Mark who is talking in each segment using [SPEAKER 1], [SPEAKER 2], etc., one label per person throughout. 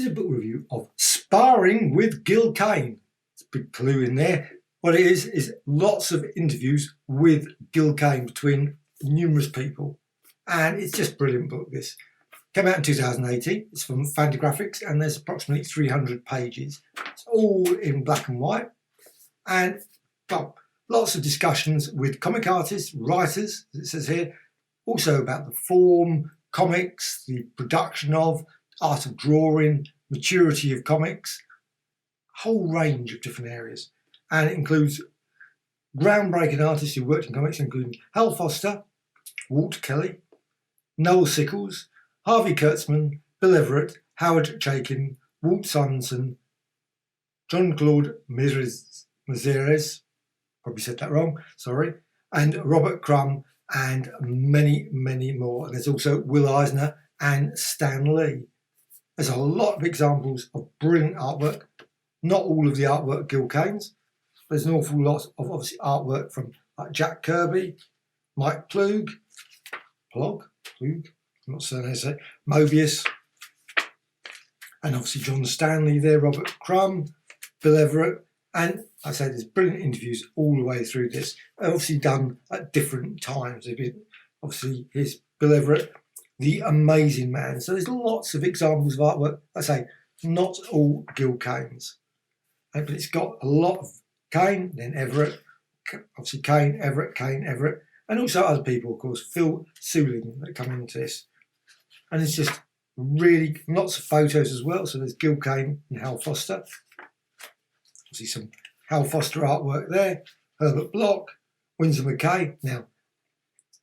[SPEAKER 1] is a book review of Sparring with Gil Kane. It's a big clue in there. What it is lots of interviews with Gil Kane between numerous people. And it's just a brilliant book, this. Came out in 2018. It's from Fantagraphics and there's approximately 300 pages. It's all in black and white. And well, lots of discussions with comic artists, writers, as it says here. Also about the form, comics, the production of, art of drawing, maturity of comics, a whole range of different areas. And it includes groundbreaking artists who worked in comics, including Hal Foster, Walt Kelly, Noel Sickles, Harvey Kurtzman, Bill Everett, Howard Chaykin, Walt Simonson, Jean-Claude Mézières, probably said that wrong, sorry, and Robert Crumb, and many, many more. And there's also Will Eisner and Stan Lee. There's a lot of examples of brilliant artwork. Not all of the artwork Gil Kane's. There's an awful lot of obviously artwork from Jack Kirby, Mike Plug, I'm not certain how to say it, Mobius, and obviously John Stanley there, Robert Crumb, Bill Everett, and I say there's brilliant interviews all the way through this, obviously done at different times. Obviously here's Bill Everett, the amazing man. So there's lots of examples of artwork. I say not all Gil Kane's, but it's got a lot of Kane, then Everett, obviously Kane, Everett, and also other people, of course, Phil Suling that come into this. And it's just really lots of photos as well. So there's Gil Kane and Hal Foster. Obviously some Hal Foster artwork there. Herbert Bloch, Winsor McCay. Now,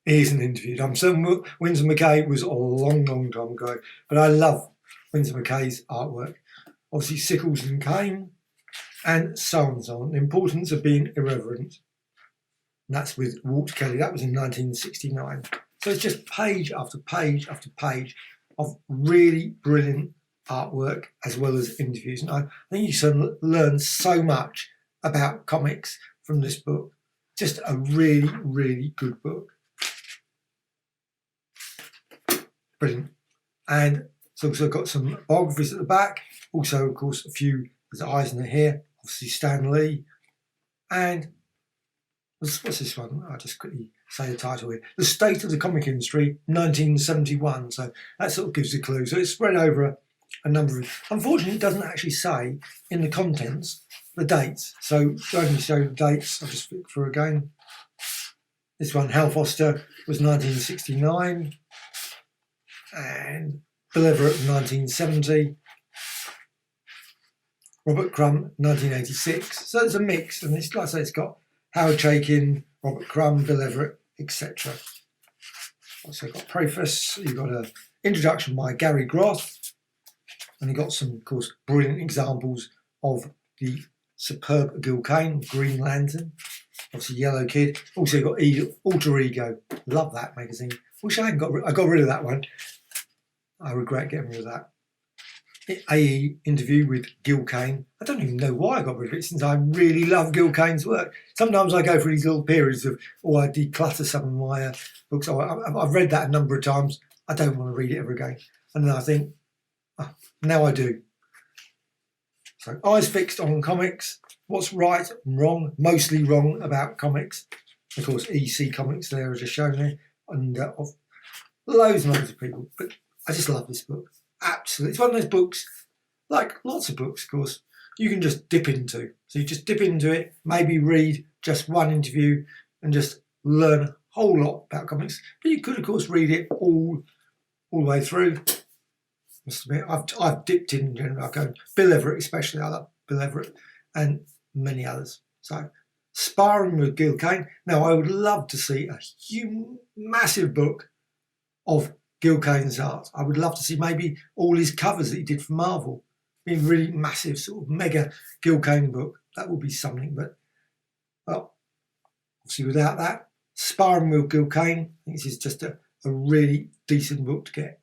[SPEAKER 1] here's an interview. I'm certain Winsor McCay was a long, long time ago, but I love Winsor McCay's artwork. Obviously Sickles and Kane, and so on and so on. The importance of being irreverent. And that's with Walt Kelly. That was in 1969. So it's just page after page after page of really brilliant artwork as well as interviews. And I think you can learn so much about comics from this book. Just a really, really good book. Brilliant. And it's also got some biographies at the back. Also, of course, a few, there's Eisner here, obviously Stan Lee. And what's this one? I'll just quickly say the title here. The State of the Comic Industry, 1971. So that sort of gives a clue. So it's spread over a number of... Unfortunately, it doesn't actually say in the contents the dates. So going to show the dates, I'll just flick through again. This one, Hal Foster, was 1969. And Bill Everett, 1970. Robert Crumb, 1986. So it's a mix. And it's, like I say, it's got Howard Chaykin, Robert Crumb, Bill Everett, etc. Also got preface. You've got an introduction by Gary Groth. And you've got some, of course, brilliant examples of the superb Gil Kane, Green Lantern. Obviously Yellow Kid. Also got Alter Ego. Love that magazine. Wish I got rid of that one. I regret getting rid of that. AE interview with Gil Kane. I don't even know why I got rid of it, since I really love Gil Kane's work. Sometimes I go through these little periods of, I declutter some of my books. I've read that a number of times. I don't want to read it ever again. And then I think, now I do. So eyes fixed on comics. What's right and wrong? Mostly wrong about comics. Of course, EC Comics there are just shown there. And of loads and loads of people. But I just love this book. Absolutely. It's one of those books, like lots of books, of course, you can just dip into. So you just dip into it, maybe read just one interview and just learn a whole lot about comics. But you could, of course, read it all the way through. Must admit, I've dipped in general. I go Bill Everett, especially. I love Bill Everett and many others. So Sparring with Gil Kane. Now, I would love to see a massive book of Gil Kane's art. I would love to see maybe all his covers that he did for Marvel. Be a really massive, sort of mega Gil Kane book. That would be something. But, well, obviously without that, Sparring with Gil Kane, I think this is just a really decent book to get.